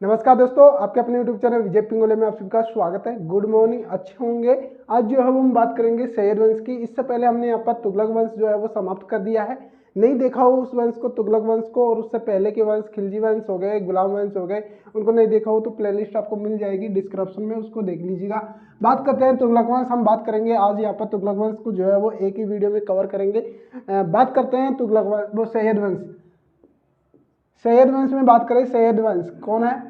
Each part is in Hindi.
नमस्कार दोस्तों, आपके अपने YouTube चैनल विजय पिंगोले में आप सबका स्वागत है। गुड मॉर्निंग, अच्छे होंगे। आज जो है हम बात करेंगे सैयद वंश की। इससे पहले हमने यहाँ पर तुगलक वंश जो है वो समाप्त कर दिया है। नहीं देखा हो उस वंश को, तुगलक वंश को, और उससे पहले के वंश खिलजी वंश हो गए, गुलाम वंश हो गए, उनको नहीं देखा हो तो प्लेलिस्ट आपको मिल जाएगी डिस्क्रिप्शन में, उसको देख लीजिएगा। बात करते हैं तुगलक वंश। हम बात करेंगे आज यहाँ पर तुगलक वंश को जो है वो एक ही वीडियो में कवर करेंगे। बात करते हैं तुगलक वंश, वो सैयद वंश। सैयद वंश में बात करें, सैयद वंश कौन है?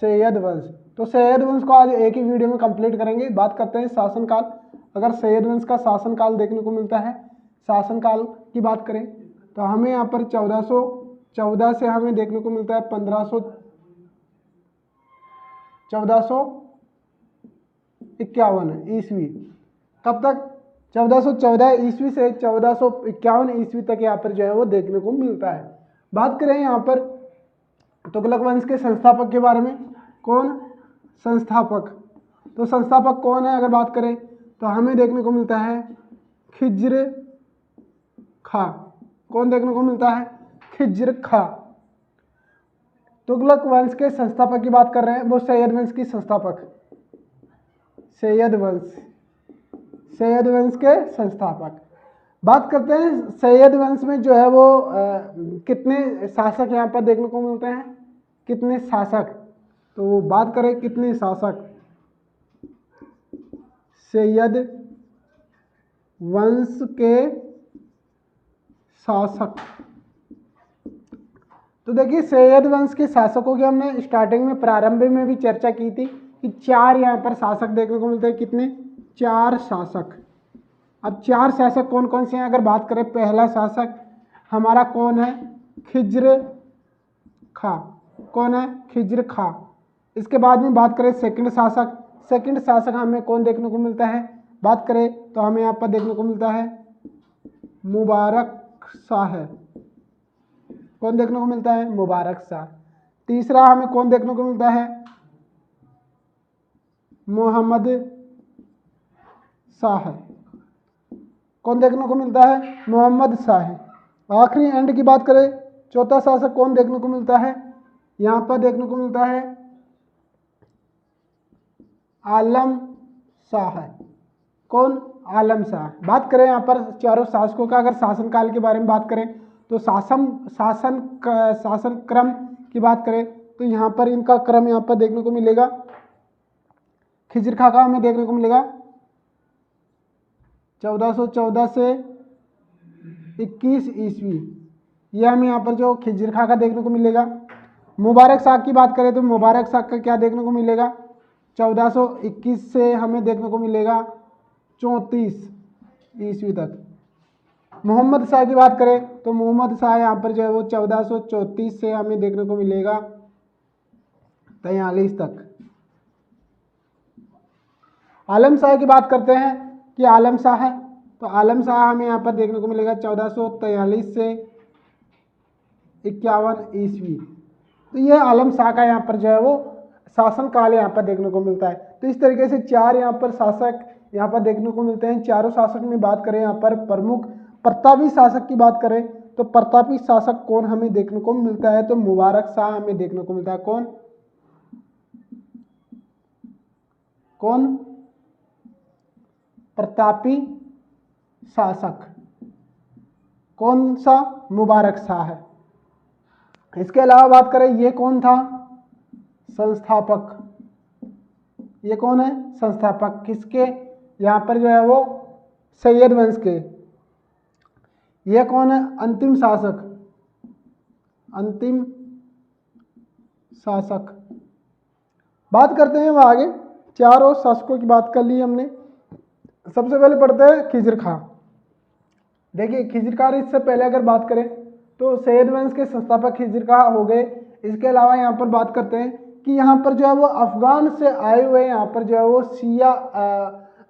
सैयद वंश। तो सैयद वंश को आज एक ही वीडियो में कंप्लीट करेंगे। बात करते हैं शासनकाल। अगर सैयद वंश का शासनकाल देखने को मिलता है, शासनकाल की बात करें तो हमें यहाँ पर 1414 से हमें देखने को मिलता है 1451 ईस्वी। कब तक? 1414 ईस्वी से 1451 ईस्वी तक यहाँ पर जो है वो देखने को मिलता है। बात करें यहाँ पर तुगलक वंश के संस्थापक के बारे में। कौन संस्थापक? तो संस्थापक कौन है अगर बात करें तो हमें देखने को मिलता है खिज्र खा। कौन देखने को मिलता है? खिज्र खा। तुगलक वंश के संस्थापक की बात कर रहे हैं, वो सैयद वंश की संस्थापक, सैयद वंश, सैयद वंश के संस्थापक। बात करते हैं सैयद वंश में जो है वो कितने शासक यहाँ पर देखने को मिलते हैं, कितने शासक। तो बात करें कितने शासक सैयद वंश के शासक। तो देखिए सैयद वंश के शासकों की हमने स्टार्टिंग में, प्रारंभ में भी चर्चा की थी कि 4 यहाँ पर शासक देखने को मिलते हैं। कितने? 4 शासक। अब 4 शासक कौन कौन से हैं अगर बात करें, पहला शासक हमारा कौन है? खिज्र खा। कौन है? खिज्र खा। इसके बाद में बात करें सेकंड शासक, सेकंड शासक हमें कौन देखने को मिलता है? बात करें तो हमें यहाँ पर देखने को मिलता है मुबारक शाह। कौन देखने को मिलता है? मुबारक शाह। तीसरा हमें कौन देखने को मिलता है? मोहम्मद शाह। कौन देखने को मिलता है? मोहम्मद शाह। आखिरी एंड की बात करें, चौथा शासक कौन देखने को मिलता है? यहाँ पर देखने को मिलता है आलम शाह। कौन? आलम शाह। बात करें यहाँ पर चारों शासकों का, अगर शासनकाल के बारे में बात करें तो शासन क्रम की बात करें तो यहाँ पर इनका क्रम यहाँ पर देखने को मिलेगा। खिज्र खा का हमें देखने को मिलेगा 1414 से 21 ईस्वी। यह हमें यहाँ पर जो खिज्र खा का देखने को मिलेगा। मुबारक शाह की बात करें तो मुबारक शाह का क्या देखने को मिलेगा? 1421 से हमें देखने को मिलेगा 34 ईस्वी तक। मोहम्मद शाह की बात करें तो मोहम्मद शाह यहाँ पर जो है वो 1434 से हमें देखने को मिलेगा 43 तक। आलम शाह की बात करते हैं कि आलम शाह है, तो आलम शाह हमें यहाँ पर देखने को मिलेगा 1443 से 51 ईस्वी। तो ये आलम शाह का यहाँ पर जो है वो शासनकाल यहाँ पर देखने को मिलता है। तो इस तरीके से 4 यहाँ पर शासक यहाँ पर देखने को मिलते हैं। चारों शासक में बात करें यहाँ पर प्रमुख प्रतापी शासक की बात करें तो प्रतापी शासक कौन हमें देखने को मिलता है? तो मुबारक शाह हमें देखने को मिलता है। कौन? कौन? प्रतापी शासक। कौन सा? मुबारक शाह है। इसके अलावा बात करें, ये कौन था? संस्थापक। ये कौन है? संस्थापक। किसके? यहाँ पर जो है वो सैयद वंश के। ये कौन है? अंतिम शासक। अंतिम शासक। बात करते हैं वह आगे, चारों शासकों की बात कर ली हमने। सबसे पहले पढ़ते हैं खिज्र खा। देखिए खिज्र खा, इससे पहले अगर बात करें तो सैयद वंश के संस्थापक खिज्र खा हो गए। इसके अलावा यहाँ पर बात करते हैं कि यहाँ पर जो है वो अफगान से आए हुए यहाँ पर जो है वो शिया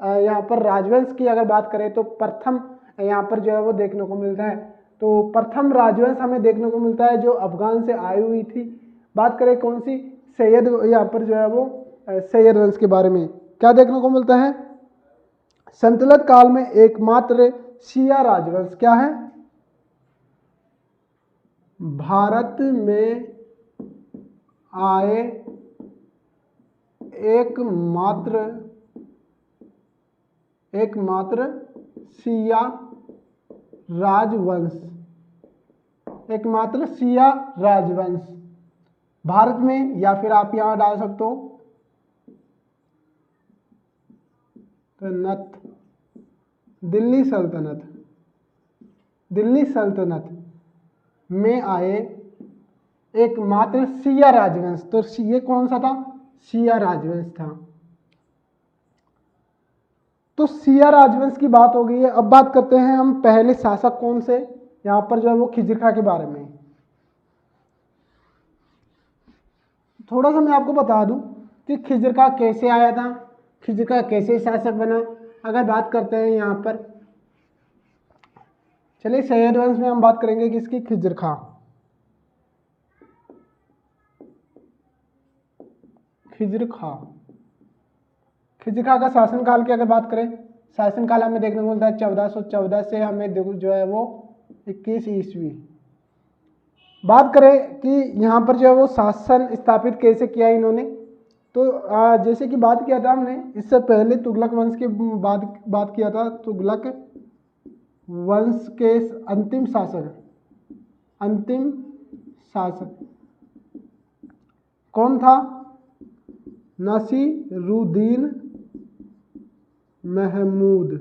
यहाँ पर राजवंश की अगर बात करें तो प्रथम यहाँ पर जो है वो देखने को मिलता है। तो प्रथम राजवंश हमें देखने को मिलता है जो अफगान से आई हुई थी। बात करें कौन सी? सैयद, यहाँ पर जो है वो सैयद वंश के बारे में क्या देखने को मिलता है? संतुलित काल में एकमात्र शिया राजवंश क्या है? भारत में आए एकमात्र शिया राजवंश, एकमात्र शिया राजवंश भारत में, या फिर आप यहां डाल सकते हो सल्तनत, दिल्ली सल्तनत में आए एकमात्र शिया राजवंश। तो ये कौन सा था? शिया राजवंश था। तो शिया राजवंश की बात हो गई है। अब बात करते हैं हम पहले शासक कौन से, यहां पर जो है वो खिज्र खां के बारे में। थोड़ा सा मैं आपको बता दूं कि खिज्र खां कैसे आया था, खिज्र खां कैसे शासक बना। अगर बात करते हैं यहाँ पर, चलिए सैयद वंश में हम बात करेंगे किसकी? खिज्र खां। खिज्र खां का शासनकाल की अगर बात करें, शासनकाल हमें देखने को मिलता है 1414 से हमें जो है वो 21 ईस्वी। बात करें कि यहाँ पर जो है वो शासन स्थापित कैसे किया इन्होंने, तो जैसे कि बात किया था हमने इससे पहले तुगलक वंश के बात किया था। तुगलक वंश के अंतिम शासक कौन था? नासिरुद्दीन महमूद।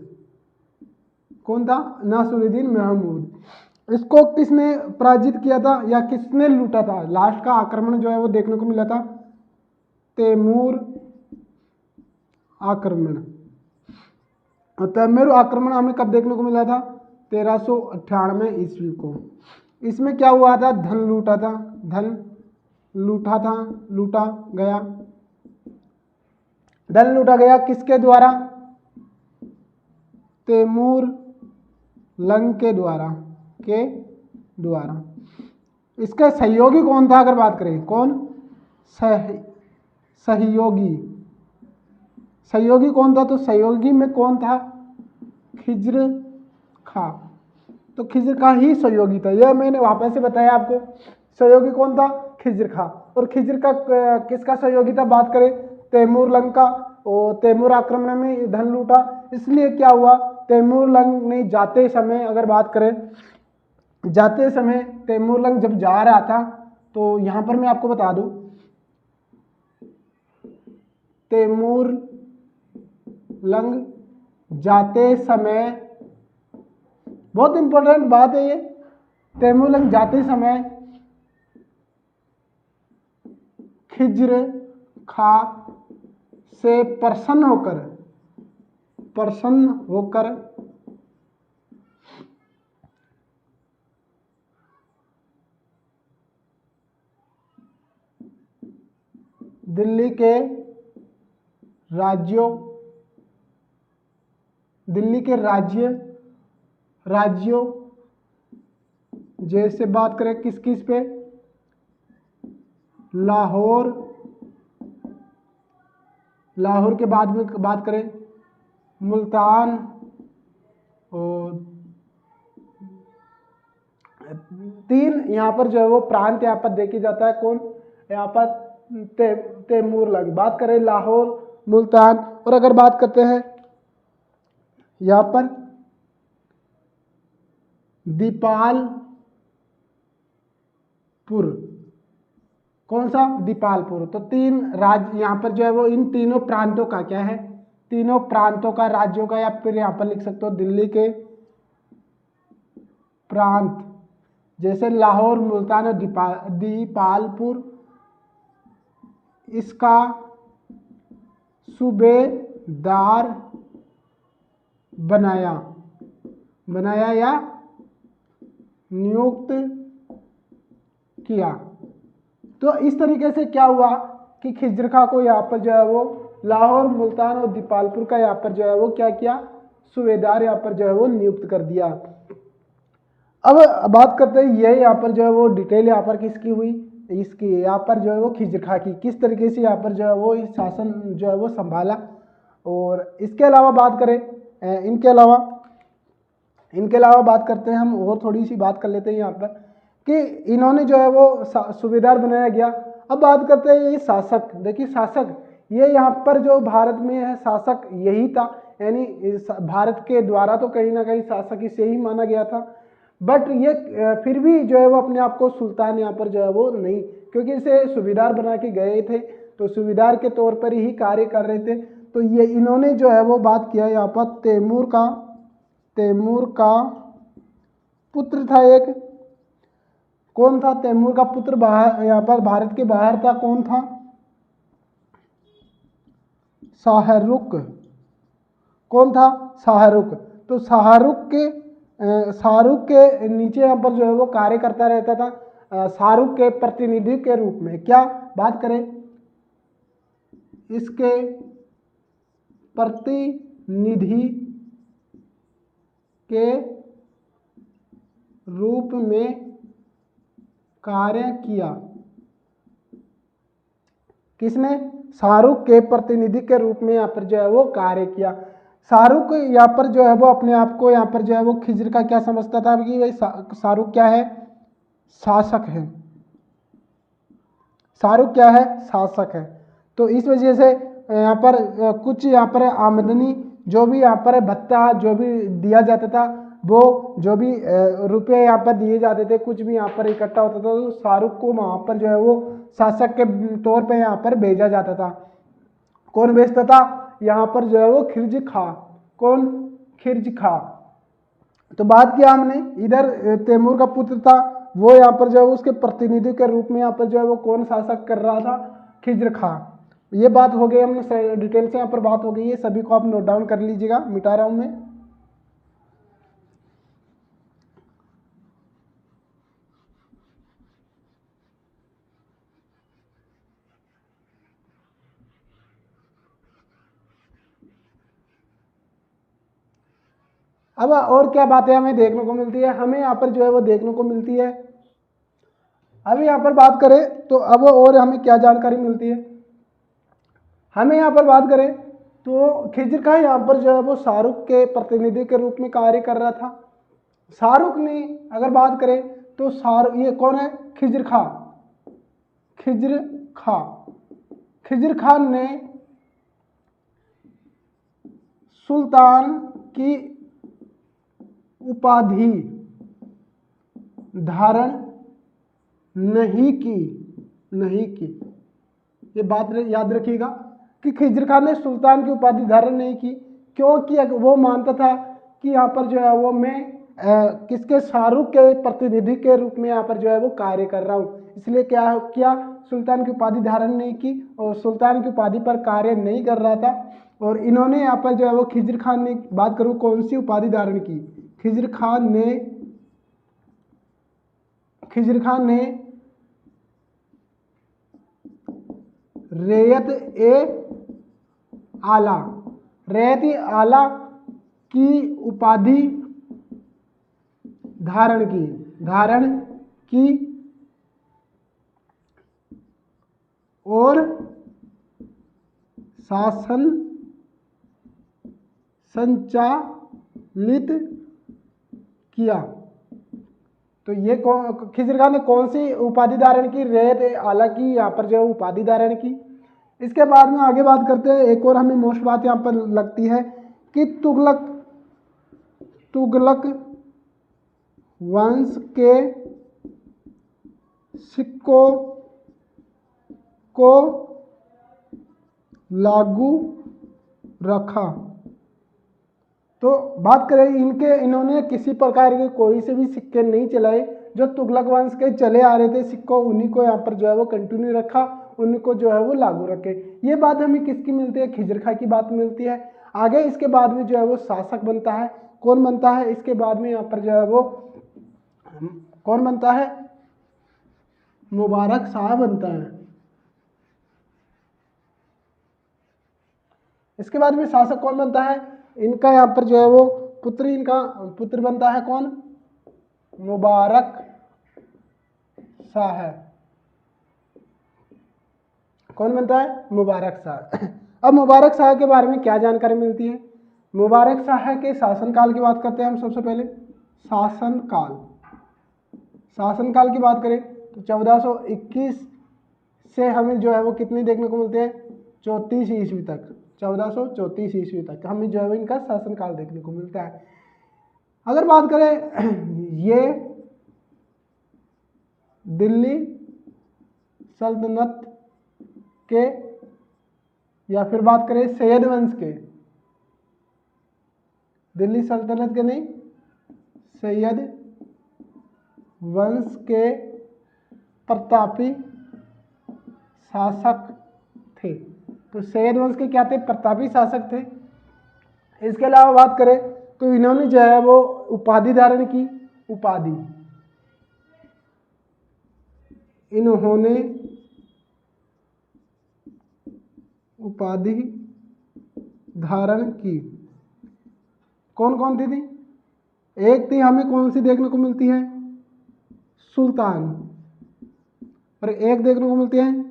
कौन था? नासिरुद्दीन महमूद। इसको किसने पराजित किया था या किसने लूटा था? लास्ट का आक्रमण जो है वो देखने को मिला था तैमूर आक्रमण। तैमूर आक्रमण हमें कब देखने को मिला था? 1398 ईस्वी को। इसमें क्या हुआ था? धन लूटा गया किसके द्वारा? तैमूर लंग के द्वारा। इसका सहयोगी कौन था? अगर बात करें कौन सहयोगी कौन था? तो सहयोगी में कौन था? खिज्र खां। तो खिज्र खां ही सहयोगी था। यह मैंने वापस से बताया आपको। सहयोगी कौन था? खिज्र खां। और खिज्र का किसका सहयोगी था? बात करें तैमूर लंग का। और तैमूर आक्रमण में धन लूटा, इसलिए क्या हुआ? तैमूर लंग ने जाते समय, अगर बात करें जाते समय तैमूर लंग जब जा रहा था, तो यहां पर मैं आपको बता दूं तैमूर लंग जाते समय, बहुत इंपॉर्टेंट बात है ये, तैमूर लंग जाते समय खिज्र खां से प्रसन्न होकर दिल्ली के राज्यों जैसे बात करें किस पे? लाहौर के बाद में बात करें मुल्तान और 3 यहाँ पर जो है वो प्रांत यहाँ पर देखे जाता है। कौन? यहाँ पर तैमूर लंग। बात करें लाहौर, मुल्तान, और अगर बात करते हैं यहाँ पर दीपालपुर। कौन सा? दीपालपुर। तो 3 राज्य यहाँ पर जो है वो इन तीनों प्रांतों का क्या है? तीनों प्रांतों का, राज्यों का, या फिर यहाँ पर लिख सकते हो दिल्ली के प्रांत, जैसे लाहौर, मुल्तान और दीपालपुर, इसका सूबेदार बनाया या नियुक्त किया। तो इस तरीके से क्या हुआ कि खिज्र खां को यहाँ पर जो है वो लाहौर, मुल्तान और दीपालपुर का यहाँ पर जो है वो क्या किया? सूबेदार यहाँ पर जो है वो नियुक्त कर दिया। अब बात करते हैं ये यहाँ पर जो है वो डिटेल यहाँ पर किसकी हुई? इसकी यहाँ पर जो है वो खिज्र खां की, किस तरीके से यहाँ पर जो है वो शासन जो है वो संभाला। और इसके अलावा बात करें इनके अलावा बात करते हैं हम, और थोड़ी सी बात कर लेते हैं यहाँ पर कि इन्होंने जो है वो सूबेदार बनाया गया। अब बात करते हैं ये शासक। देखिए शासक, ये यहाँ पर जो भारत में है शासक यही था, यानी भारत के द्वारा तो कहीं ना कहीं शासक इसे ही माना गया था, बट ये फिर भी जो है वो अपने आप को सुल्तान यहाँ पर जो है वो नहीं, क्योंकि इसे सूबेदार बना के गए थे, तो सूबेदार के तौर पर ही कार्य कर रहे थे। तो ये इन्होंने जो है वो बात किया यहाँ पर तैमूर का पुत्र था एक। कौन था तैमूर का पुत्र? बाहर यहाँ पर भारत के बाहर था, कौन था? शाहरुख। कौन था? शाहरुख। तो शाहरुख के नीचे यहाँ पर जो है वो कार्य करता रहता था, शाहरुख के प्रतिनिधि के रूप में। क्या बात करें? इसके प्रतिनिधि के रूप में कार्य किया। किसने? शाहरुख के प्रतिनिधि के रूप में यहाँ पर जो है वो कार्य किया। शाहरुख यहाँ पर जो है वो अपने आप को यहाँ पर जो है वो खिज्र का क्या समझता था कि भाई शाहरुख क्या है? शासक है। शाहरुख क्या है? शासक है। तो इस वजह से यहाँ पर कुछ यहाँ पर आमदनी, जो भी यहाँ पर भत्ता जो भी दिया जाता था, वो जो भी रुपये यहाँ पर दिए जाते थे, कुछ भी यहाँ पर इकट्ठा होता था, तो शाहरुख को वहाँ पर जो है वो शासक के तौर पे यहाँ पर भेजा जाता था। कौन भेजता था? यहाँ पर जो है वो खिर्ज खा। कौन? खिर्ज खा। तो बात किया हमने, इधर तैमूर का पुत्र था, वो यहाँ पर जो है उसके प्रतिनिधि के रूप में यहाँ पर जो है वो कौन शासक कर रहा था? खिज्र खा। ये बात हो गई, हमने डिटेल से यहाँ पर बात हो गई है, सभी को आप नोट डाउन कर लीजिएगा, मिटा रहा हूँ मैं। अब और क्या बातें हमें देखने को मिलती है? हमें यहाँ पर जो है वो देखने को मिलती है, अभी यहाँ पर बात करें तो अब और हमें क्या जानकारी मिलती है? हमें यहाँ पर बात करें तो खिज्र खा यहाँ पर जो है वो शाहरुख के प्रतिनिधि के रूप में कार्य कर रहा था। शाहरुख ने अगर बात करें तो शाहरुख, ये कौन है? खिज्र खा। खिज्र खा। खिज्र खान ने सुल्तान की उपाधि धारण नहीं की। ये बात याद रखिएगा कि खिज्र खान ने सुल्तान की उपाधि धारण नहीं की, क्योंकि वो मानता था कि यहाँ पर जो है वो मैं किसके? शाहरुख के प्रतिनिधि के रूप में यहाँ पर जो है वो कार्य कर रहा हूँ, इसलिए क्या किया? सुल्तान की उपाधि धारण नहीं की और सुल्तान की उपाधि पर कार्य नहीं कर रहा था। और इन्होंने यहाँ पर जो है वो खिज्र खान ने, बात करूँ कौन सी उपाधि धारण की? खिज्र खान ने रैयत ए आला की उपाधि धारण की और शासन संचालित किया। तो ये खिज्र खान ने कौन सी उपाधि धारण की? रैयत ए आला की यहाँ पर जो उपाधि धारण की। इसके बाद में आगे बात करते हैं, एक और हमें मोस्ट बात यहाँ पर लगती है कि तुगलक वंश के सिक्कों को लागू रखा। तो बात करें इन्होंने किसी प्रकार के कोई से भी सिक्के नहीं चलाए, जो तुगलक वंश के चले आ रहे थे सिक्कों, उन्हीं को यहाँ पर जो है वो कंटिन्यू रखा, उनको जो है वो लागू रखे। ये बात हमें किसकी मिलती है? खिज्र खा की बात मिलती है। आगे इसके बाद में जो है वो शासक बनता है, कौन बनता है? इसके बाद में यहाँ पर जो है वो कौन बनता है? मुबारक शाह बनता है। इसके बाद में शासक कौन बनता है? इनका यहाँ पर जो है वो इनका पुत्र बनता है, कौन? मुबारक शाह है। कौन बनता है? मुबारक शाह। अब मुबारक शाह के बारे में क्या जानकारी मिलती है? मुबारक शाह के शासनकाल की बात करते हैं हम सबसे पहले। शासनकाल की बात करें तो 1421 से हमें जो है वो कितने देखने को मिलते हैं, 34 ईस्वी तक, 1434 ईस्वी तक हमें जो है वो इनका शासनकाल देखने को मिलता है। अगर बात करें ये दिल्ली सल्तनत के, या फिर बात करें सैयद वंश के, दिल्ली सल्तनत के नहीं, सैयद वंश के प्रतापी शासक थे। तो सैयद वंश के क्या थे, प्रतापी शासक थे। इसके अलावा बात करें तो इन्होंने जो है वो उपाधि धारण की, इन्होंने उपाधि धारण की। कौन कौन सी थी, एक थी हमें कौन सी देखने को मिलती है, सुल्तान, और एक देखने को मिलती है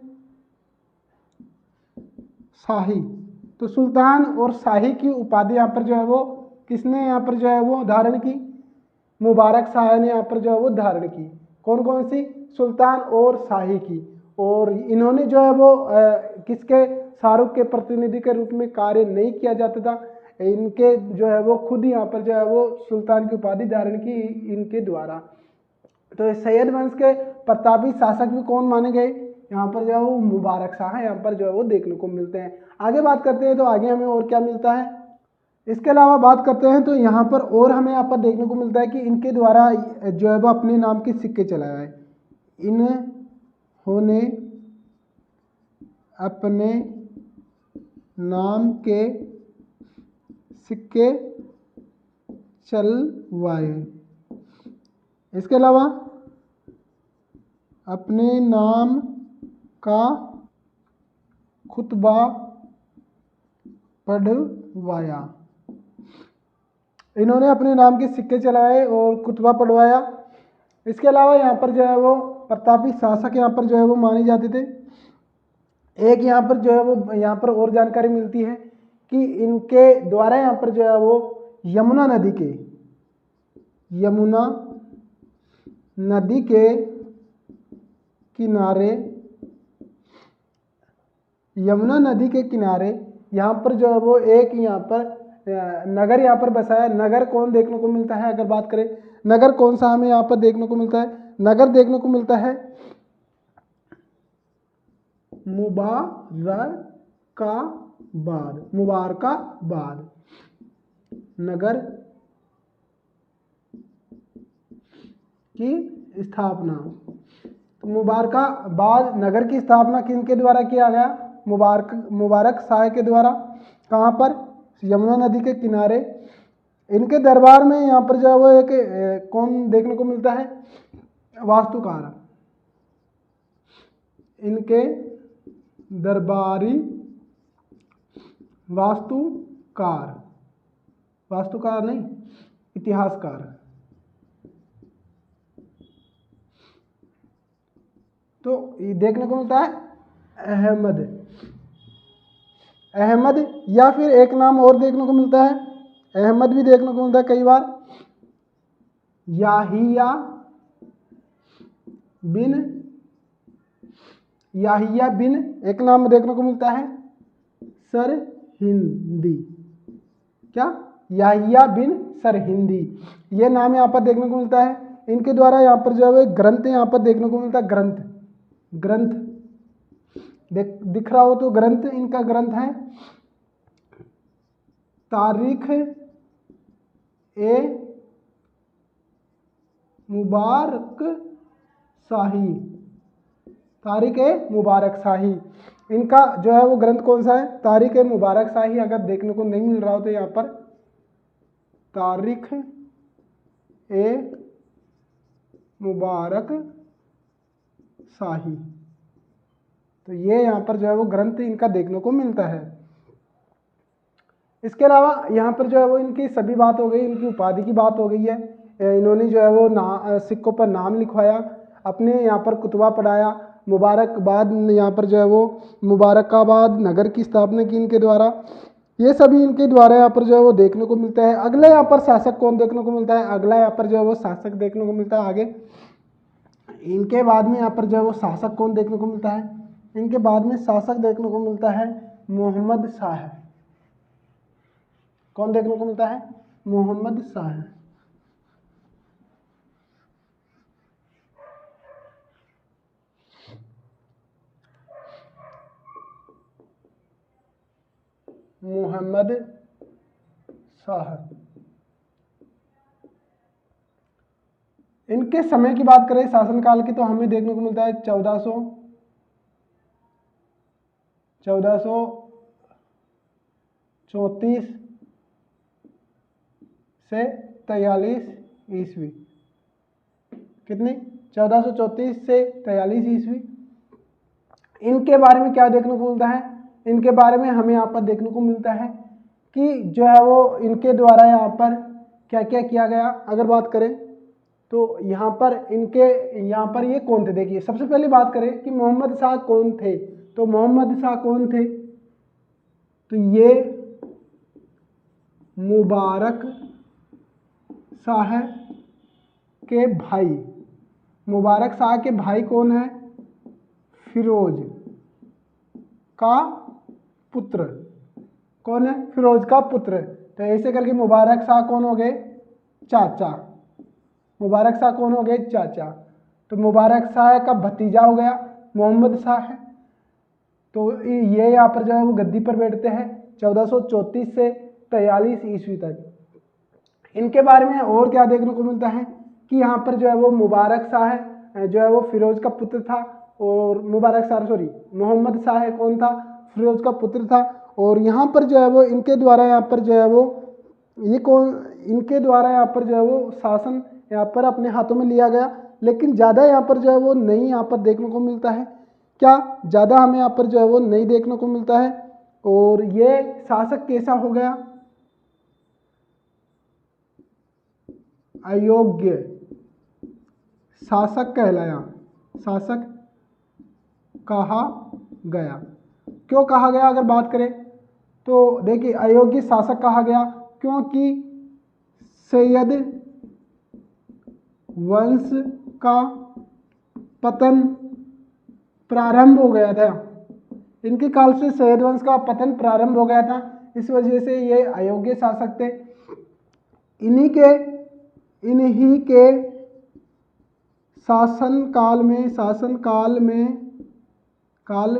शाही। तो सुल्तान और शाही की उपाधि यहाँ पर जो है वो किसने यहाँ पर जो है वो धारण की, मुबारक शाह ने यहाँ पर जो है वो धारण की। कौन कौन सी, सुल्तान और शाही की। और इन्होंने जो है वो किसके, शाहरुख के प्रतिनिधि के रूप में कार्य नहीं किया जाता था, इनके जो है वो खुद यहाँ पर जो है वो सुल्तान की उपाधि धारण की इनके द्वारा। तो सैयद वंश के प्रतापी शासक भी कौन माने गए, यहाँ पर जो है वो मुबारक शाह यहाँ पर जो है वो देखने को मिलते हैं। आगे बात करते हैं तो आगे हमें और क्या मिलता है, इसके अलावा बात करते हैं तो यहाँ पर और हमें यहाँ पर देखने को मिलता है कि इनके द्वारा जो है वो अपने नाम के सिक्के चलाए, इन्होंने अपने नाम के सिक्के चलवाए। इसके अलावा अपने नाम का खुतबा पढ़वाया, इन्होंने अपने नाम के सिक्के चलाए और खुतबा पढ़वाया। इसके अलावा यहाँ पर जो है वो प्रतापी शासक यहाँ पर जो है वो माने जाते थे। एक यहाँ पर जो है वो यहाँ पर और जानकारी मिलती है कि इनके द्वारा यहाँ पर जो है वो यमुना नदी के किनारे यहाँ पर जो है वो एक यहाँ पर नगर यहाँ पर बसाया। नगर कौन देखने को मिलता है, अगर बात करें नगर कौन सा हमें यहाँ पर देखने को मिलता है, नगर देखने को मिलता है मुबारकाबाद नगर की स्थापना। तो मुबारकाबाद नगर की स्थापना किनके द्वारा किया गया, मुबारक शाह के द्वारा। कहाँ पर, यमुना नदी के किनारे। इनके दरबार में यहाँ पर जो है वो एक कौन देखने को मिलता है, वास्तुकार। इनके दरबारी वास्तुकार नहीं, इतिहासकार। तो ये देखने को मिलता है अहमद, या फिर एक नाम और देखने को मिलता है, अहमद भी देखने को मिलता है कई बार, याहिया बिन एक नाम देखने को मिलता है सरहिंदी। क्या, याहिया बिन सरहिंदी, ये नाम यहाँ पर देखने को मिलता है। इनके द्वारा यहाँ पर जो है ग्रंथ यहाँ पर देखने को मिलता है, ग्रंथ दिख रहा हो तो ग्रंथ, इनका ग्रंथ है तारीख ए मुबारक शाही। इनका जो है वो ग्रंथ कौन सा है, तारीख ए मुबारक शाही। अगर देखने को नहीं मिल रहा हो तो यहाँ पर तारीख ए मुबारक शाही, तो ये यहाँ पर जो है वो ग्रंथ इनका देखने को मिलता है। इसके अलावा यहाँ पर जो है वो इनकी सभी बात हो गई, इनकी उपाधि की बात हो गई है। इन्होंने जो है वो सिक्कों पर नाम लिखवाया, अपने यहाँ पर कुतबा पढ़ाया, मुबारकबाद यहाँ पर जो है वो मुबारकाबाद नगर की स्थापना की इनके द्वारा। ये सभी इनके द्वारा यहाँ पर जो है वो देखने को मिलता है। अगला यहाँ पर शासक कौन देखने को मिलता है, अगला यहाँ पर जो है वो शासक देखने को मिलता है आगे। इनके बाद में यहाँ पर जो है वो शासक कौन देखने को मिलता है, इनके बाद में शासक देखने को मिलता है मोहम्मद शाह। कौन देखने को मिलता है? मोहम्मद शाह। मोहम्मद शाह। इनके समय की बात करें शासनकाल की तो हमें देखने को मिलता है 1434 से 43 ईस्वी। कितनी? 1434 से 43 ईस्वी। इनके बारे में क्या देखने को मिलता है? इनके बारे में हमें यहाँ पर देखने को मिलता है कि जो है वो इनके द्वारा यहाँ पर क्या क्या किया गया। अगर बात करें तो यहाँ पर ये कौन थे? देखिए सबसे पहले बात करें कि मोहम्मद शाह कौन थे, तो मोहम्मद शाह कौन थे? तो ये मुबारक शाह के भाई, मुबारक शाह के भाई कौन है? फिरोज का पुत्र। कौन है? फिरोज का पुत्र। तो ऐसे करके मुबारक शाह कौन हो गए? चाचा। मुबारक शाह कौन हो गए? चाचा। तो मुबारक शाह का भतीजा हो गया मोहम्मद शाह है। तो ये यहाँ पर जो है वो गद्दी पर बैठते हैं 1434 से 43 ईस्वी तक। इनके बारे में और क्या देखने को मिलता है कि यहाँ पर जो है वो मुबारक शाह जो है वो फिरोज का पुत्र था, और मोहम्मद शाह कौन था? फिरोज का पुत्र था। और यहाँ पर जो है वो इनके द्वारा यहाँ पर जो है वो इनके द्वारा यहाँ पर जो है वो शासन यहाँ पर अपने हाथों में लिया गया। लेकिन ज़्यादा यहाँ पर जो है वो नहीं यहाँ पर देखने को मिलता है। क्या ज़्यादा हमें यहाँ पर जो है वो नहीं देखने को मिलता है। और ये शासक कैसा हो गया? अयोग्य शासक कहलाया, शासक कहा गया। क्यों कहा गया? अगर बात करें तो देखिए अयोग्य शासक कहा गया क्योंकि सैयद वंश का पतन प्रारंभ हो गया था। इनके काल से सैयद वंश का पतन प्रारंभ हो गया था, इस वजह से ये अयोग्य शासक थे। इन्हीं के शासनकाल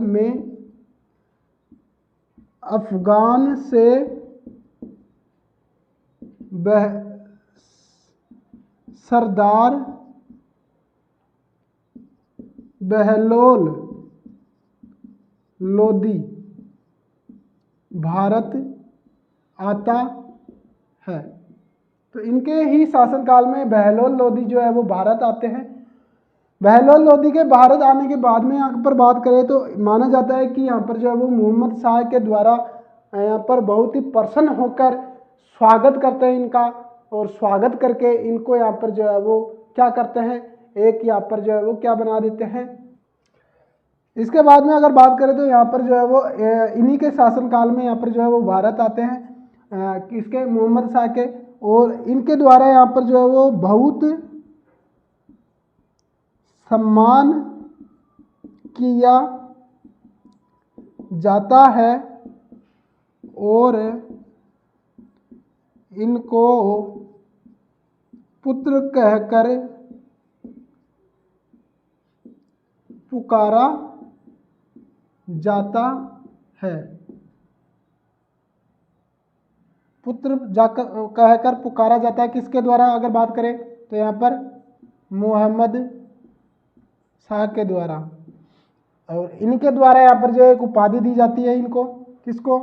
में अफगान से सरदार बहलोल लोदी भारत आता है। तो इनके ही शासनकाल में बहलोल लोदी जो है वो भारत आते हैं। बहलोल लोदी के भारत आने के बाद में यहाँ पर बात करें तो माना जाता है कि यहाँ पर जो है वो मोहम्मद शाह के द्वारा यहाँ पर बहुत ही प्रसन्न होकर स्वागत करते हैं इनका, और स्वागत करके इनको यहाँ पर जो है वो क्या करते हैं, एक यहाँ पर जो है वो क्या बना देते हैं। इसके बाद में अगर बात करें तो यहाँ पर जो है वो इन्हीं के शासनकाल में यहाँ पर जो है वो भारत आते हैं किसके? मोहम्मद शाह के। और इनके द्वारा यहाँ पर जो है वो बहुत सम्मान किया जाता है और इनको पुत्र कहकर पुकारा जाता है। पुत्र जाकर कहकर पुकारा जाता है किसके द्वारा? अगर बात करें तो यहाँ पर मोहम्मद शाह के द्वारा। और इनके द्वारा यहाँ पर जो एक उपाधि दी जाती है इनको, किसको?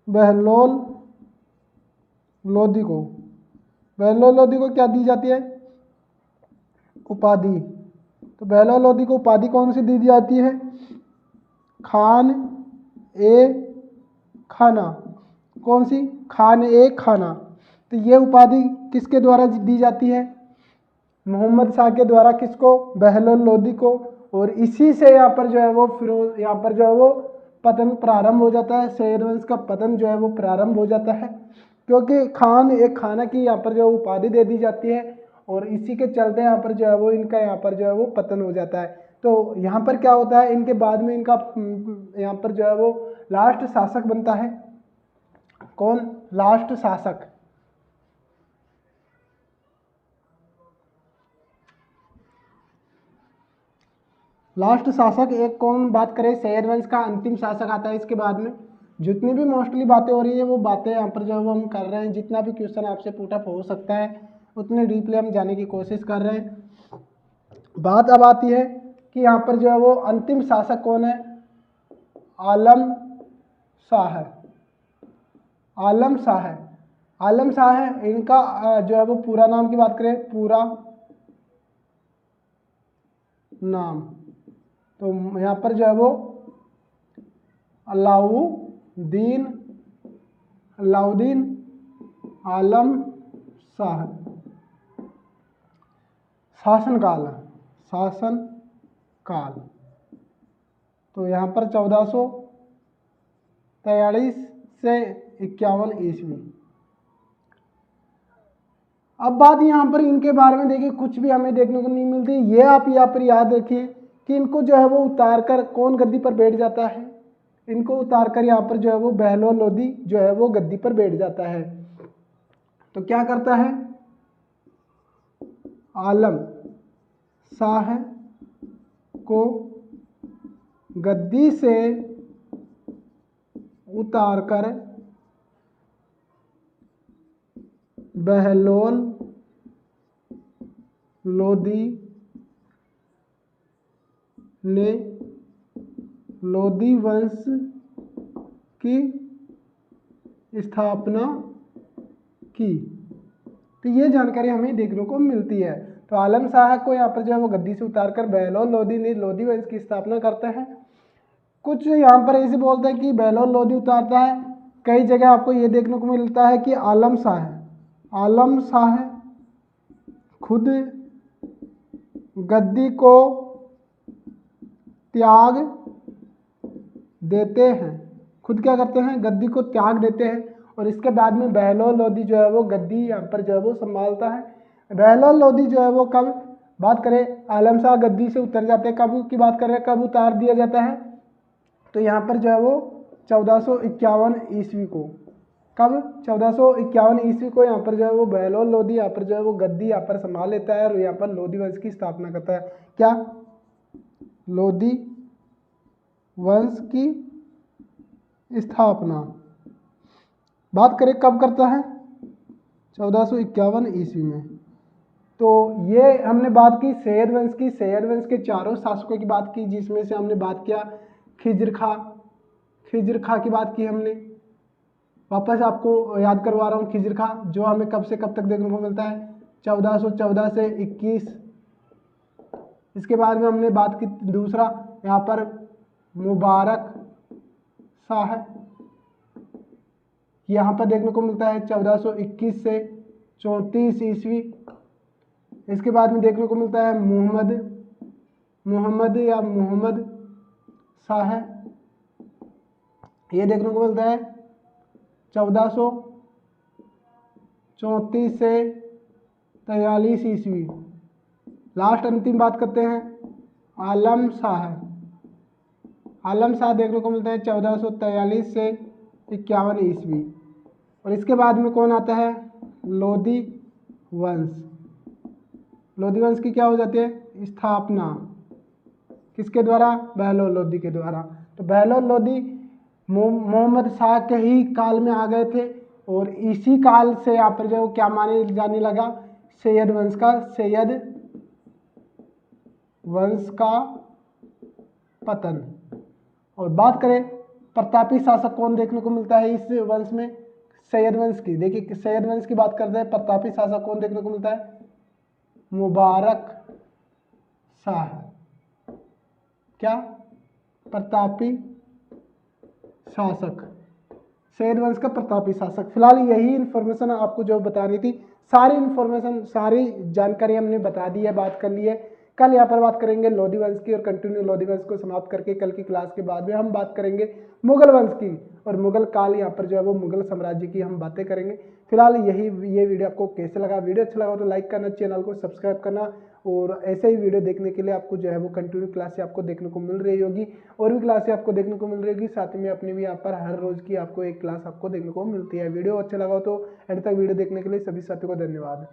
बहलोल लोदी को। बहलोल लोदी को क्या दी जाती है? उपाधि। तो बहलोल लोदी को उपाधि कौन सी दी जाती है? खान ए खाना। कौन सी? खान ए खाना। तो ये उपाधि किसके द्वारा दी जाती है? मोहम्मद शाह के द्वारा। किसको? बहलोल लोदी को। और इसी से यहाँ पर जो है वो फिरोज यहाँ पर जो है वो पतन प्रारंभ हो जाता है, सैयद वंश का पतन जो है वो प्रारंभ हो जाता है, क्योंकि खान एक खाना की यहाँ पर जो उपाधि दे दी जाती है, और इसी के चलते यहाँ पर जो है वो इनका यहाँ पर जो है वो पतन हो जाता है। तो यहाँ पर क्या होता है, इनके बाद में इनका यहाँ पर जो है वो लास्ट शासक बनता है। कौन? लास्ट शासक। लास्ट शासक एक कौन बात करें, सैयद वंश का अंतिम शासक आता है इसके बाद में। जितनी भी मोस्टली बातें हो रही है वो बातें यहाँ पर जो है वो हम कर रहे हैं, जितना भी क्वेश्चन आपसे पुटअप हो सकता है उतने डीपली हम जाने की कोशिश कर रहे हैं। बात अब आती है कि यहाँ पर जो है वो अंतिम शासक कौन है? आलम शाह है। आलम शाह है। आलम शाह है, इनका जो है वो पूरा नाम की बात करें, पूरा नाम, तो यहाँ पर जो है वो अलाउद्दीन आलम शाह। शासनकाल तो यहाँ पर 1443 से 51 ईस्वी। अब बात यहाँ पर इनके बारे में देखिए, कुछ भी हमें देखने को नहीं मिलती। ये आप यहाँ पर याद रखिए कि इनको जो है वो उतार कर कौन गद्दी पर बैठ जाता है? इनको उतार कर यहाँ पर जो है वो बहलोल लोदी जो है वो गद्दी पर बैठ जाता है। तो क्या करता है? आलम शाह को गद्दी से उतारकर बहलोल लोदी ने लोदी वंश की स्थापना की। तो ये जानकारी हमें देखने को मिलती है। तो आलम शाह को यहाँ पर जो है वो गद्दी से उतारकर बहलोल लोदी ने लोदी वंश की स्थापना करते हैं। कुछ यहाँ पर ऐसे बोलते हैं कि बहलोल लोदी उतारता है, कई जगह आपको ये देखने को मिलता है कि आलम शाह खुद गद्दी को त्याग देते हैं। खुद क्या करते हैं? गद्दी को त्याग देते हैं। और इसके बाद में बहलोल लोदी जो है वो गद्दी यहाँ पर जो है वो संभालता है। बहलोल लोदी जो है वो कब बात करें, आलम शाह गद्दी से उतर जाते हैं, कब की बात कर रहे हैं, कब उतार दिया जाता है? तो यहाँ पर जो है वो 1451 ईस्वी को। कब? 1451 ईस्वी को यहाँ पर जो है वो बहलोल लोदी यहाँ पर जो है वो गद्दी यहाँ पर संभाल लेता है और यहाँ पर लोदी वंश की स्थापना करता है। क्या? लोदी वंश की स्थापना बात करें कब करता है? 1451 ईस्वी में। तो ये हमने बात की सैयद वंश की। सैयद वंश के चारों शासकों की बात की, जिसमें से हमने बात किया खिज्र खां की बात की हमने। वापस आपको याद करवा रहा हूँ, खिज्र खां जो हमें कब से कब तक देखने को मिलता है? 1414 से 21। इसके बाद में हमने बात की दूसरा यहाँ पर मुबारक शाह, यहाँ पर देखने को मिलता है 1421 से 34 ईस्वी। इसके बाद में देखने को मिलता है मोहम्मद शाह, ये देखने को मिलता है 1434 से 43 ईस्वी। लास्ट अंतिम बात करते हैं आलम शाह देखने को मिलता है 1443 से 51 ईस्वी। और इसके बाद में कौन आता है? लोदी वंश की क्या हो जाती है? स्थापना। किसके द्वारा? बहलोल लोदी के द्वारा। तो बहलोल लोदी मोहम्मद शाह के ही काल में आ गए थे और इसी काल से यहाँ पर जो क्या माने जाने लगा? सैयद वंश का पतन। और बात करें प्रतापी शासक कौन देखने को मिलता है इस वंश में? सैयद वंश की। देखिए सैयद वंश की बात करते हैं, प्रतापी शासक कौन देखने को मिलता है? मुबारक शाह। क्या? प्रतापी शासक, सैयद वंश का प्रतापी शासक। फिलहाल यही इन्फॉर्मेशन आपको जो बतानी थी, सारी इन्फॉर्मेशन सारी जानकारी हमने बता दी है, बात कर ली है कल यहाँ पर बात करेंगे लोधी वंश की और कंटिन्यू लोधी वंश को समाप्त करके कल की क्लास के बाद में हम बात करेंगे मुगल वंश की और मुगल काल, यहाँ पर जो है वो मुगल साम्राज्य की हम बातें करेंगे। फिलहाल ये वीडियो आपको कैसे लगा, वीडियो अच्छा लगा तो लाइक करना, चैनल को सब्सक्राइब करना और ऐसे ही वीडियो देखने के लिए आपको जो है वो कंटिन्यू क्लासें आपको देखने को मिल रही होगी और भी क्लासें आपको देखने को मिल रही होगी। साथ में अपनी भी यहाँ पर हर रोज की आपको एक क्लास आपको देखने को मिलती है। वीडियो अच्छा लगा तो एंड तक वीडियो देखने के लिए सभी साथियों को धन्यवाद।